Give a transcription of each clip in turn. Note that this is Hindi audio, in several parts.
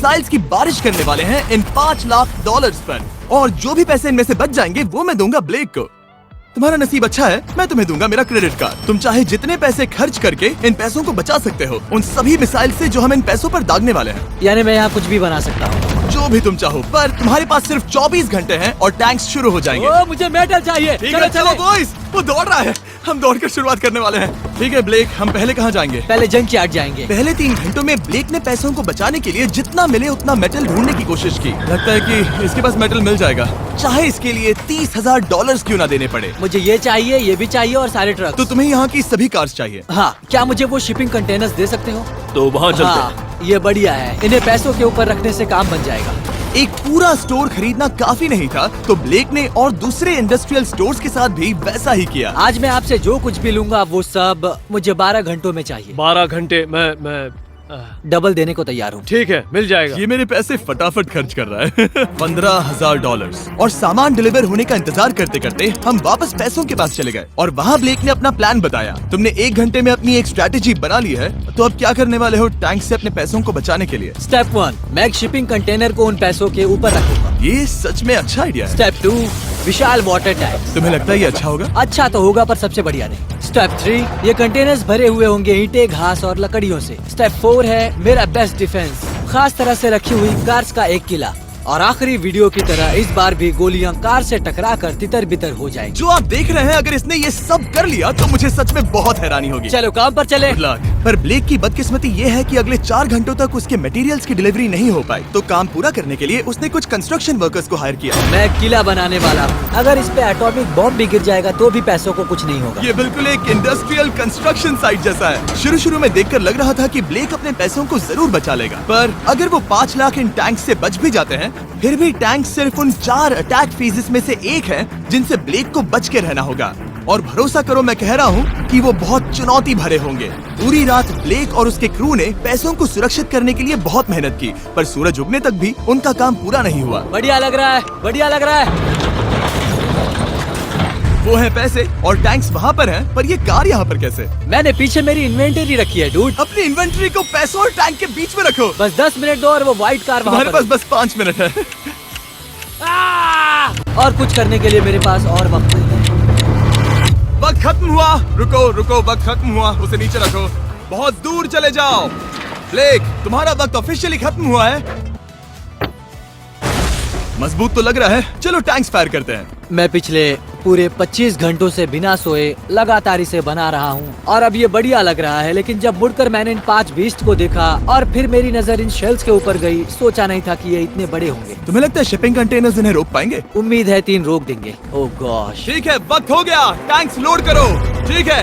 मिसाइल्स की बारिश करने वाले हैं इन $5 लाख पर, और जो भी पैसे इनमें से बच जाएंगे वो मैं दूंगा ब्लेक को। तुम्हारा नसीब अच्छा है, मैं तुम्हें दूंगा मेरा क्रेडिट कार्ड। तुम चाहे जितने पैसे खर्च करके इन पैसों को बचा सकते हो, उन सभी मिसाइल से जो हम इन पैसों पर दागने वाले हैं। यानी मैं यहाँ कुछ भी बना सकता हूँ? जो भी तुम चाहो, पर तुम्हारे पास सिर्फ 24 घंटे हैं और टैंक्स शुरू हो जाएंगे। मुझे मेडल चाहिए। चलो बॉयज, वो दौड़ रहा है, हम दौड़कर शुरुआत करने वाले हैं। ठीक है ब्लेक, हम पहले कहाँ जाएंगे? पहले जंकयार्ड जाएंगे। पहले 3 घंटों में ब्लेक ने पैसों को बचाने के लिए जितना मिले उतना मेटल ढूंढने की कोशिश की। लगता है कि इसके पास मेटल मिल जाएगा, चाहे इसके लिए $30,000 क्यों ना देने पड़े। मुझे ये चाहिए, ये भी चाहिए और सारे ट्रक। तो तुम्हें यहाँ की सभी कार्स चाहिए? हाँ, क्या मुझे वो शिपिंग कंटेनर्स दे सकते हो? तो वहाँ चलते हैं। हाँ, ये बढ़िया है, इन्हें पैसों के ऊपर रखने से काम बन जाएगा। एक पूरा स्टोर खरीदना काफी नहीं था, तो ब्लेक ने और दूसरे इंडस्ट्रियल स्टोर्स के साथ भी वैसा ही किया। आज मैं आपसे जो कुछ भी लूंगा वो सब मुझे 12 घंटों में चाहिए। 12 घंटे मैं डबल देने को तैयार हूँ। ठीक है, मिल जाएगा। ये मेरे पैसे फटाफट खर्च कर रहा है। $15,000। और सामान डिलीवर होने का इंतजार करते करते हम वापस पैसों के पास चले गए, और वहाँ ब्लेक ने अपना प्लान बताया। तुमने 1 घंटे में अपनी एक स्ट्रैटेजी बना ली है, तो अब क्या करने वाले हो टैंक से अपने पैसों को बचाने के लिए? स्टेप 1, मैं एक शिपिंग कंटेनर को उन पैसों के ऊपर रखूंगा। ये सच में अच्छा आइडिया है। स्टेप 2, विशाल वाटर टैंक। तुम्हें लगता है ये अच्छा होगा? अच्छा तो होगा, पर सबसे बढ़िया नहीं। स्टेप 3, ये कंटेनर्स भरे हुए होंगे ईंटें, घास और लकड़ियों से। स्टेप 4 है मेरा बेस्ट डिफेंस, खास तरह से रखी हुई कार्स का एक किला। और आखिरी वीडियो की तरह इस बार भी गोलियां कार से टकराकर तितर बितर हो जाएंगी। जो आप देख रहे हैं, अगर इसने ये सब कर लिया तो मुझे सच में बहुत हैरानी होगी। चलो काम पर चले। पर ब्लेक की बदकिस्मती ये है कि अगले 4 घंटों तक उसके मटेरियल्स की डिलीवरी नहीं हो पाई, तो काम पूरा करने के लिए उसने कुछ कंस्ट्रक्शन वर्कर्स को हायर किया। मैं किला बनाने वाला हूँ, अगर इस पे एटॉमिक बॉम्ब भी गिर जाएगा तो भी पैसों को कुछ नहीं होगा। ये बिल्कुल एक इंडस्ट्रियल कंस्ट्रक्शन साइट जैसा है। शुरू में देखकर लग रहा था कि ब्लेक अपने पैसों को जरूर बचा लेगा, पर अगर वो 5 लाख इन टैंक से बच भी जाते हैं, फिर भी टैंक सिर्फ उन 4 अटैक फेजेस में से एक है जिनसे ब्लेक को बच के रहना होगा। और भरोसा करो, मैं कह रहा हूँ कि वो बहुत चुनौती भरे होंगे। पूरी रात ब्लेक और उसके क्रू ने पैसों को सुरक्षित करने के लिए बहुत मेहनत की, पर सूरज उगने तक भी उनका काम पूरा नहीं हुआ। बढ़िया लग रहा है, बढ़िया लग रहा है। वो है पैसे और टैंक्स वहाँ पर हैं, पर ये कार यहाँ पर कैसे? मैंने पीछे मेरी इन्वेंटरी रखी है डूड। अपनी इन्वेंटरी को पैसों और टैंक के बीच में रखो। बस 10 मिनट दो और वो व्हाइट कार वहाँ तुम्हारे पास बस 5 मिनट है। और कुछ करने के लिए मेरे पास और वक्त नहीं है। वक्त खत्म हुआ। रुको, वक्त खत्म हुआ, उसे नीचे रखो। बहुत दूर चले जाओ। ब्लेक, तुम्हारा वक्त ऑफिशियली खत्म हुआ है। मजबूत तो लग रहा है। चलो टैंक्स फायर करते हैं। मैं पिछले पूरे 25 घंटों से बिना सोए लगातार इसे बना रहा हूँ, और अब ये बढ़िया लग रहा है। लेकिन जब मुड़कर मैंने इन 5 बीस्ट को देखा और फिर मेरी नजर इन शेल्स के ऊपर गई, सोचा नहीं था कि ये इतने बड़े होंगे। तुम्हें लगता है शिपिंग कंटेनर्स इन्हें रोक पाएंगे? उम्मीद है 3 रोक देंगे। ओह गॉश। ठीक है, वक्त हो गया। टैंक्स लोड करो। ठीक है,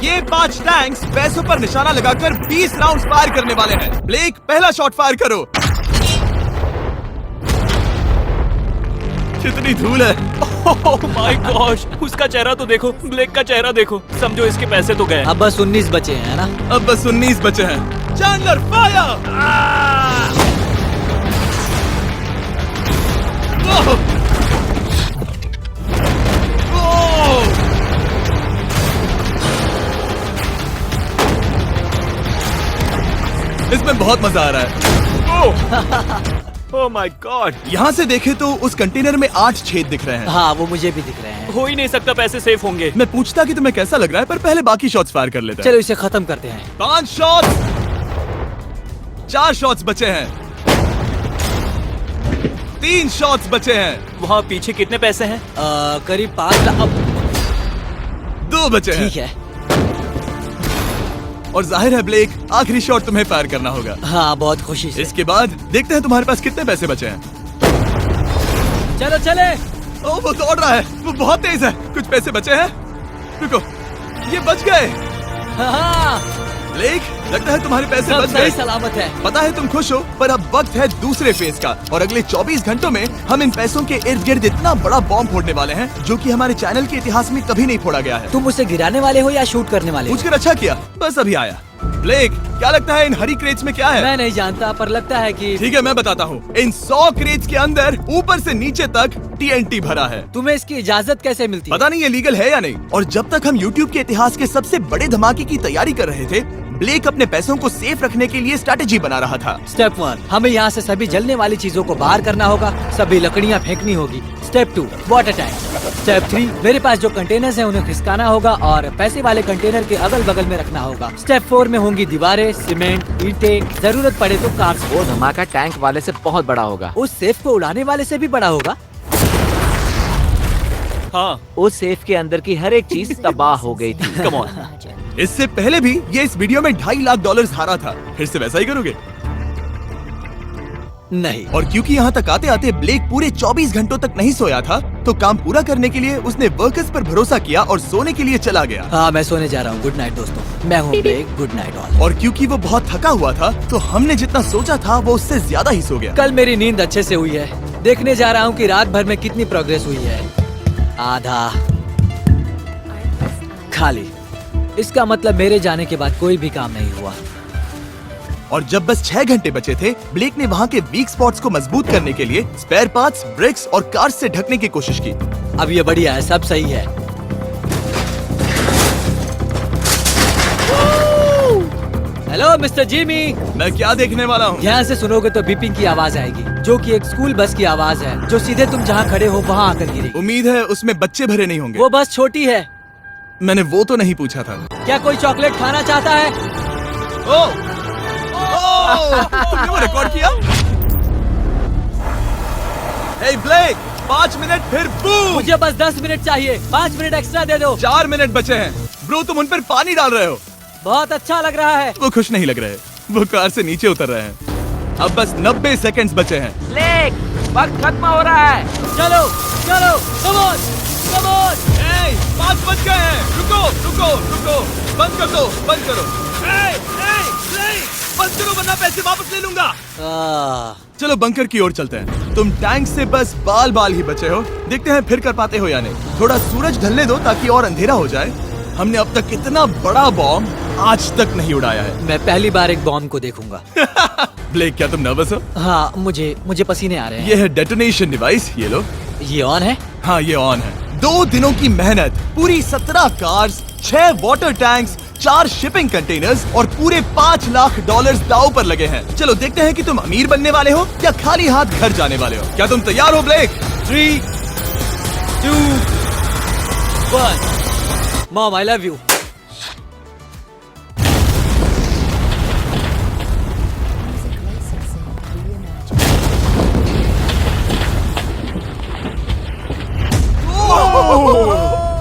ये 5 टैंक्स पैसों पर निशाना लगाकर 20 राउंड फायर करने वाले हैं। ब्लेक, पहला शॉट फायर करो। कितनी धूल है। ओह माय गॉश, उसका चेहरा तो देखो, ब्लेक का चेहरा देखो। समझो इसके पैसे तो गए। अब बस 19 बचे हैं ना? अब बस 19 बचे हैं। Chandler fire. इसमें बहुत मजा आ रहा है। ओह माय गॉड। यहाँ से देखे तो उस कंटेनर में 8 छेद दिख रहे हैं। हाँ, वो मुझे भी दिख रहे हैं। हो ही नहीं सकता, पैसे सेफ होंगे। मैं पूछता कि तुम्हें कैसा लग रहा है, पर पहले बाकी शॉट्स फायर कर लेते हैं। चलो इसे खत्म करते हैं। 5 शॉट्स, 4 शॉट्स बचे हैं, 3 शॉट्स बचे हैं। वहाँ पीछे कितने पैसे हैं? करीब 5 लाख। 2 बचे हैं। ठीक है। और जाहिर है ब्लेक, आखिरी शॉट तुम्हें फायर करना होगा। हाँ, बहुत खुशी से। इसके बाद देखते हैं तुम्हारे पास कितने पैसे बचे हैं। चलो चले। ओ, वो दौड़ रहा है, वो बहुत तेज है। कुछ पैसे बचे हैं। रुको, ये बच गए। हाँ, ब्लेक, लगता है तुम्हारे पैसे सब बच सही गए। सलामत है। पता है तुम खुश हो, पर अब वक्त है दूसरे फेज का, और अगले 24 घंटों में हम इन पैसों के इर्द गिर्द इतना बड़ा बॉम्ब फोड़ने वाले हैं जो कि हमारे चैनल के इतिहास में कभी नहीं फोड़ा गया है। तुम उसे गिराने वाले हो या शूट करने वाले हो? पूछकर अच्छा किया, बस अभी आया। ब्लेक, क्या लगता है इन हरी क्रेट्स में क्या है? मैं नहीं जानता, पर लगता है कि ठीक है, मैं बताता हूँ। इन 100 क्रेट्स के अंदर ऊपर से नीचे तक TNT भरा है। तुम्हें इसकी इजाजत कैसे मिलती है? पता नहीं ये लीगल है या नहीं। और जब तक हम YouTube के इतिहास के सबसे बड़े धमाके की तैयारी कर रहे थे, ब्लेक अपने पैसों को सेफ रखने के लिए स्ट्रेटेजी बना रहा था। स्टेप 1, हमें यहाँ से सभी जलने वाली चीजों को बाहर करना होगा, सभी लकड़ियाँ फेंकनी होगी। Step 2, water tank. स्टेप 3, मेरे पास जो कंटेनर्स हैं उन्हें खिसकाना होगा और पैसे वाले कंटेनर के अगल बगल में रखना होगा। स्टेप 4 में होंगी दीवारें, सीमेंट, ईंटें, जरूरत पड़े तो कार्स। वो धमाका टैंक वाले से बहुत बड़ा होगा। उस सेफ को उड़ाने वाले से भी बड़ा होगा। हाँ, उस सेफ के अंदर की हर एक चीज तबाह हो गई थी। Come on. इससे पहले भी ये इस वीडियो में $2.5 लाख हारा था। फिर से वैसा ही करोगे? नहीं। और क्योंकि यहाँ तक आते आते ब्लेक पूरे 24 घंटों तक नहीं सोया था, तो काम पूरा करने के लिए उसने वर्कर्स पर भरोसा किया और सोने के लिए चला गया। हाँ, मैं सोने जा रहा हूँ। गुड नाइट दोस्तों, मैं हूँ ब्लेक। Good night all. और क्योंकि वो बहुत थका हुआ था, तो हमने जितना सोचा था वो उससे ज्यादा ही सो गया। कल मेरी नींद अच्छे से हुई है। देखने जा रहा हूँ कि रात भर में कितनी प्रोग्रेस हुई है। आधा खाली। इसका मतलब मेरे जाने के बाद कोई भी काम नहीं हुआ। और जब बस 6 घंटे बचे थे, ब्लेक ने वहाँ के वीक स्पॉट्स को मजबूत करने के लिए स्पेयर पार्ट्स, ब्रिक्स और कार्स से ढकने की कोशिश की। अब ये बढ़िया है, सब सही है। Hello mister Jimmy. मैं क्या देखने वाला हूँ? ध्यान से सुनोगे तो बीपिंग की आवाज आएगी, जो कि एक स्कूल बस की आवाज है, जो सीधे तुम जहाँ खड़े हो वहाँ आकर गिरेगी। उम्मीद है उसमें बच्चे भरे नहीं होंगे। वो बस छोटी है। मैंने वो तो नहीं पूछा था। क्या कोई चॉकलेट खाना चाहता है? तुमने वो रिकॉर्ड किया? हे ब्लेक, 5 मिनट फिर बूम। मुझे बस 10 मिनट चाहिए। 5 मिनट एक्स्ट्रा दे दो। 4 मिनट बचे हैं। ब्रो, तुम उन पर पानी डाल रहे हो। बहुत अच्छा लग रहा है। वो खुश नहीं लग रहे। वो कार से नीचे उतर रहे हैं। अब बस 90 सेकंड्स बचे हैं। ब्लेक, वक्त खत्म हो रहा है। चलो चलो, कम ऑन कम ऑन। 5 बज गए हैं। रुको रुको रुको, बंद कर दो, बंद करो। बंद करो वरना पैसे वापस ले लूंगा। चलो बंकर की ओर चलते हैं। तुम टैंक से बस बाल बाल ही बचे हो। देखते हैं फिर कर पाते हो या नहीं। थोड़ा सूरज ढलने दो ताकि और अंधेरा हो जाए। हमने अब तक इतना बड़ा बॉम्ब आज तक नहीं उड़ाया है। मैं पहली बार एक बॉम्ब को देखूंगा। ब्लेक, क्या तुम नर्वस हो? हाँ, मुझे पसीने आ रहे हैं। ये है डेटोनेशन डिवाइस, ये लो। ये ऑन है? हाँ, ये ऑन है। 2 दिनों की मेहनत, पूरी 17 cars, 6 water tanks, 4 shipping containers और पूरे $5 लाख दांव पर लगे हैं। चलो देखते हैं कि तुम अमीर बनने वाले हो या खाली हाथ घर जाने वाले हो। क्या तुम तैयार हो Blake? 3, 2, 1। Mom, I love you.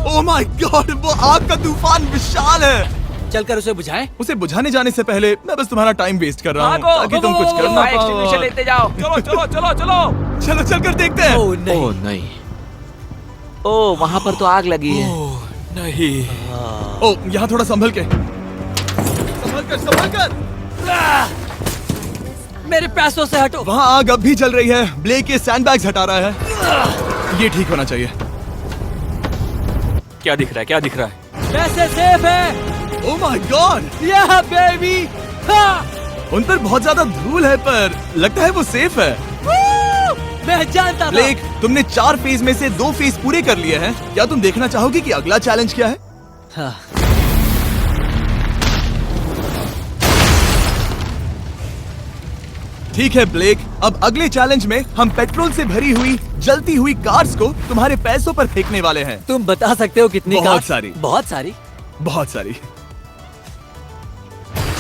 Oh my God, वो आग का तूफान विशाल है। चलकर उसे बुझाएं। उसे बुझाने जाने से पहले मैं बस तुम्हारा टाइम वेस्ट कर रहा हूँ भागो, ताकि तुम कुछ कर ना फायर एक्सटिंग्विशर पाओ। लेते जाओ। चलो चलो चलो चलो। चलो चलकर देखते हैं। ओह नहीं। ओह नहीं। ओह, वहाँ पर तो आग लगी है। नहीं। ओह, यहाँ थोड़ा संभल के, संभल कर। मेरे पैसों से हटो। वहाँ आग अब भी जल रही है। ब्लेक ये सैंडबैग्स हटा रहा है। ये ठीक होना चाहिए। क्या दिख रहा है, क्या दिख रहा है? कैसे सेफ है? ओह माय गॉड, या बेबी। उन पर बहुत ज्यादा धूल है पर लगता है वो सेफ है। मैं जानता था। ब्लेक, तुमने 4 फेज में से 2 फेज पूरे कर लिए हैं। क्या तुम देखना चाहोगे कि अगला चैलेंज क्या है? हाँ। ठीक है ब्लेक, अब अगले चैलेंज में हम पेट्रोल से भरी हुई जलती हुई कार्स को तुम्हारे पैसों पर फेंकने वाले हैं। तुम बता सकते हो कितनी? बहुत कार? सारी। बहुत सारी। बहुत सारी।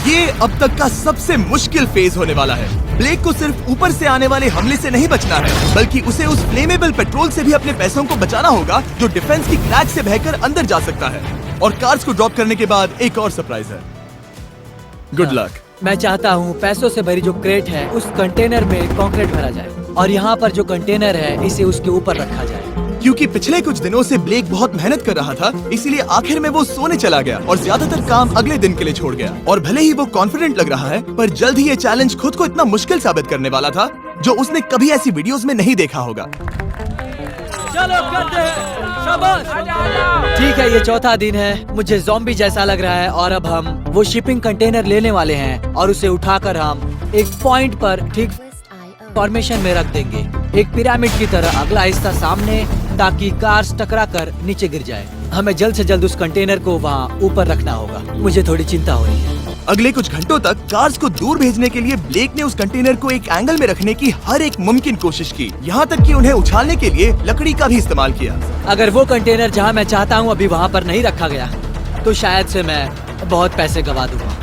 ये अब तक का सबसे मुश्किल फेज होने वाला है। ब्लेक को सिर्फ ऊपर से आने वाले हमले से नहीं बचना है, बल्कि उसे उस फ्लेमेबल पेट्रोल से भी अपने पैसों को बचाना होगा जो डिफेंस की क्रैक से बहकर अंदर जा सकता है। और कार्स को ड्रॉप करने के बाद एक और सरप्राइज है। Good luck. मैं चाहता हूँ पैसों से भरी जो क्रेट है उस कंटेनर में कंक्रीट भरा जाए और यहाँ पर जो कंटेनर है इसे उसके ऊपर रखा जाए। क्योंकि पिछले कुछ दिनों से ब्लेक बहुत मेहनत कर रहा था, इसीलिए आखिर में वो सोने चला गया और ज्यादातर काम अगले दिन के लिए छोड़ गया। और भले ही वो कॉन्फिडेंट लग रहा है, पर जल्द ही ये चैलेंज खुद को इतना मुश्किल साबित करने वाला था जो उसने कभी ऐसी वीडियोस में नहीं देखा होगा। चलो करते हैं। शाबाश। ठीक है, ये चौथा दिन है। मुझे ज़ॉम्बी जैसा लग रहा है और अब हम वो शिपिंग कंटेनर लेने वाले हैं और उसे उठाकर हम एक पॉइंट पर ठीक फॉर्मेशन में रख देंगे, एक पिरामिड की तरह। अगला हिस्सा सामने, ताकि कार्स टकरा कर नीचे गिर जाए। हमें जल्द से जल्द उस कंटेनर को वहाँ ऊपर रखना होगा। मुझे थोड़ी चिंता हो रही है। अगले कुछ घंटों तक कार्स को दूर भेजने के लिए ब्लेक ने उस कंटेनर को एक एंगल में रखने की हर एक मुमकिन कोशिश की, यहाँ तक कि उन्हें उछालने के लिए लकड़ी का भी इस्तेमाल किया। अगर वो कंटेनर जहाँ मैं चाहता हूँ अभी वहाँ पर नहीं रखा गया तो शायद से मैं बहुत पैसे गवा दूंगा।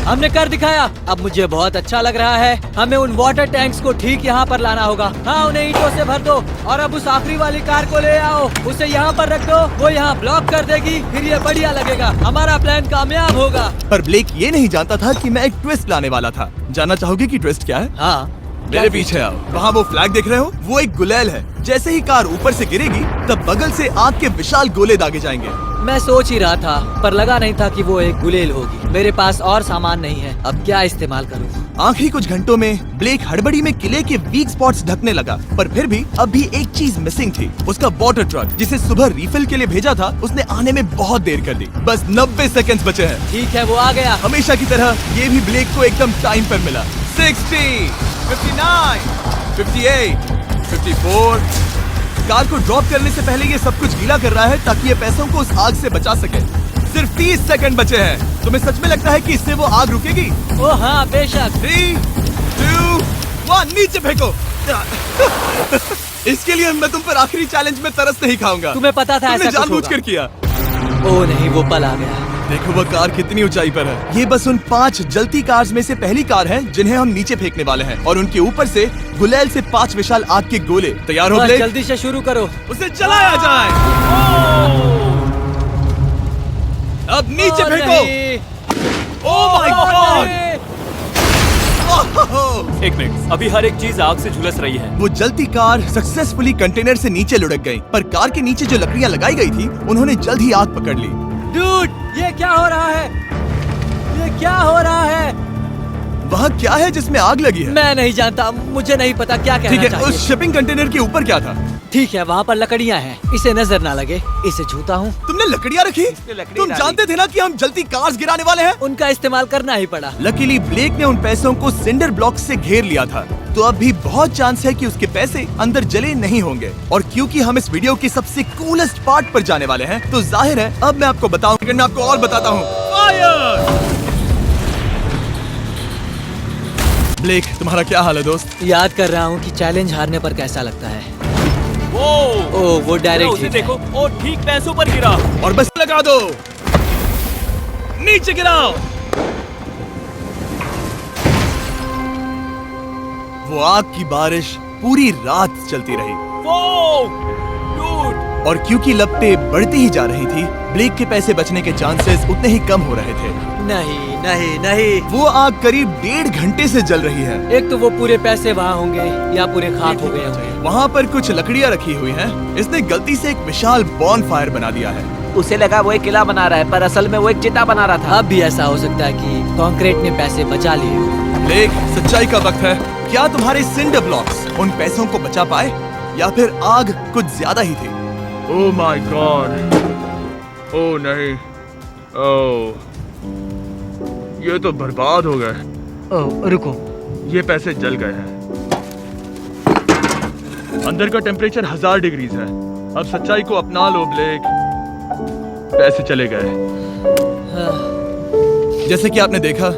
हमने कर दिखाया, अब मुझे बहुत अच्छा लग रहा है। हमें उन वाटर टैंक्स को ठीक यहाँ पर लाना होगा। हाँ, उन्हें ईंटों से भर दो और अब उस आखिरी वाली कार को ले आओ, उसे यहाँ पर रख दो, वो यहाँ ब्लॉक कर देगी, फिर ये बढ़िया लगेगा, हमारा प्लान कामयाब होगा। पर ब्लेक ये नहीं जानता था कि मैं एक ट्विस्ट लाने वाला था। जानना चाहोगे कि ट्विस्ट क्या है? हाँ, मेरे पीछे आओ। वहाँ वो फ्लैग देख रहे हो, वो एक गुलेल है। जैसे ही कार ऊपर से गिरेगी तब बगल से आग के विशाल गोले दागे जाएंगे। मैं सोच ही रहा था पर लगा नहीं था कि वो एक गुलेल होगी। मेरे पास और सामान नहीं है, अब क्या इस्तेमाल करूँ? आखिरी कुछ घंटों में ब्लेक हड़बड़ी में किले के वीक स्पॉट्स ढकने लगा, पर फिर भी अब भी एक चीज मिसिंग थी। उसका वाटर ट्रक जिसे सुबह रिफिल के लिए भेजा था, उसने आने में बहुत देर कर दी। बस 90 सेकंड्स बचे हैं। ठीक है, वो आ गया। हमेशा की तरह ये भी ब्लेक को एकदम टाइम पर मिला। 60, 59, 58, 54। कार को ड्रॉप करने से पहले ये सब कुछ गीला कर रहा है ताकि ये पैसों को उस आग से बचा सके। सिर्फ 30 सेकंड बचे हैं। तुम्हें सच में लगता है कि इससे वो आग रुकेगी? ओ हाँ, बेशक। 3, 2, 1, नीचे फेंको। इसके लिए मैं तुम पर आखिरी चैलेंज में तरस नहीं खाऊंगा। तुम्हें पता था तुमने ऐसा कुछ जानबूझकर होगा। किया। ओ नहीं, वो पल आ गया। देखो वो कार कितनी ऊंचाई पर है। ये बस उन 5 जलती कार्स में से पहली कार है जिन्हें हम नीचे फेंकने वाले हैं, और उनके ऊपर से गुलेल से 5 विशाल आग के गोले। तैयार हो बस ब्लेक? जल्दी से शुरू करो। उसे चलाया जाए। अब नीचे ओ फेंको। नहीं। ओह माय गॉड! एक मिनट, अभी हर एक चीज आग से झुलस रही है। वो जलती कार सक्सेसफुली कंटेनर से नीचे लुढ़क गई, पर कार के नीचे जो लकड़ियां लगाई गई थी उन्होंने जल्द ही आग पकड़ ली। डूड, ये क्या हो रहा है? ये क्या हो रहा है? वहाँ क्या है जिसमें आग लगी है? मैं नहीं जानता, मुझे नहीं पता क्या ठीक कहना है, चाहिए। उस शिपिंग कंटेनर के ऊपर क्या था? ठीक है, वहाँ पर लकड़ियाँ हैं, इसे नजर ना लगे, इसे छूता हूँ। तुमने लकड़ियाँ रखी? लकड़ी तुम डाली। जानते थे ना कि हम जलती कार्स गिराने वाले हैं? उनका इस्तेमाल करना ही पड़ा। लकीली ब्लेक ने उन पैसों को सिंडर ब्लॉक से घेर लिया था, तो अब भी बहुत चांस है कि उसके पैसे अंदर जले नहीं होंगे। और क्योंकि हम इस वीडियो के सबसे कूलेस्ट पार्ट पर जाने वाले हैं, तो जाहिर है अब मैं आपको बताऊं, मैं आपको और बताता हूँ। फायर! ब्लेक, तुम्हारा क्या हाल है दोस्त? याद कर रहा हूँ कि चैलेंज हारने पर कैसा लगता है। वो डायरेक्ट उसे देखो, ओ ठीक पैसों पर गिरा। और बस लगा दो, नीचे गिराओ। वो आग की बारिश पूरी रात चलती रही, डूड, और क्योंकि लपटें बढ़ती ही जा रही थी, ब्लेक के पैसे बचने के चांसेस उतने ही कम हो रहे थे। नहीं नहीं नहीं, वो आग करीब 1.5 घंटे से जल रही है। एक तो वो पूरे पैसे वहाँ होंगे या पूरे खाक हो गए होंगे। वहाँ पर कुछ लकड़ियाँ रखी हुई हैं। इसने गलती से एक विशाल बॉनफायर बना दिया है। उसे लगा वो एक किला बना रहा है, पर असल में वो एक चिता बना रहा था। अब भी ऐसा हो सकता है कि कंक्रीट ने पैसे बचा लिए हो। ब्लेक, सच्चाई का वक्त है। क्या तुम्हारे सिंडर ब्लॉक्स उन पैसों को बचा पाए, या फिर आग कुछ ज्यादा ही थी? ओह माय गॉड! ओह नहीं! ओह, ये तो बर्बाद हो गए। ओह रुको, ये पैसे जल गए हैं। अंदर का टेम्परेचर 1000 डिग्रीज है। अब सच्चाई को अपना लो ब्लेक, पैसे चले गए। जैसे कि आपने देखा,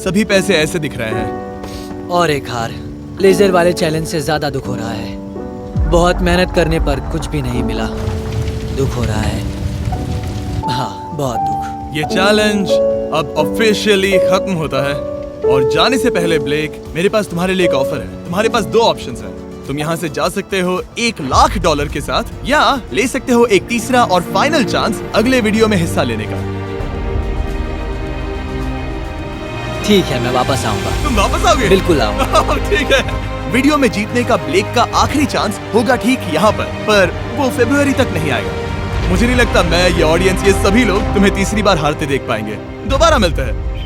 सभी पैसे ऐसे दिख रहे हैं। और एक हार। लेजर वाले चैलेंज से ज्यादा दुख हो रहा है। बहुत मेहनत करने पर कुछ भी नहीं मिला। दुख हो रहा है, हाँ बहुत दुख। ये चैलेंज अब ऑफिशियली खत्म होता है। और जाने से पहले ब्लेक, मेरे पास तुम्हारे लिए एक ऑफर है। तुम्हारे पास 2 ऑप्शंस हैं। तुम यहाँ से जा सकते हो $1,00,000 के साथ, या ले सकते हो एक तीसरा और फाइनल चांस अगले वीडियो में हिस्सा लेने का। ठीक है, मैं वापस आऊंगा। तुम वापस आओगे? बिल्कुल आऊंगा। ठीक है। वीडियो में जीतने का ब्लेक का आखिरी चांस होगा ठीक यहाँ पर वो फरवरी तक नहीं आएगा। मुझे नहीं लगता मैं, ये ऑडियंस, ये सभी लोग तुम्हें तीसरी बार हारते देख पाएंगे। दोबारा मिलते हैं।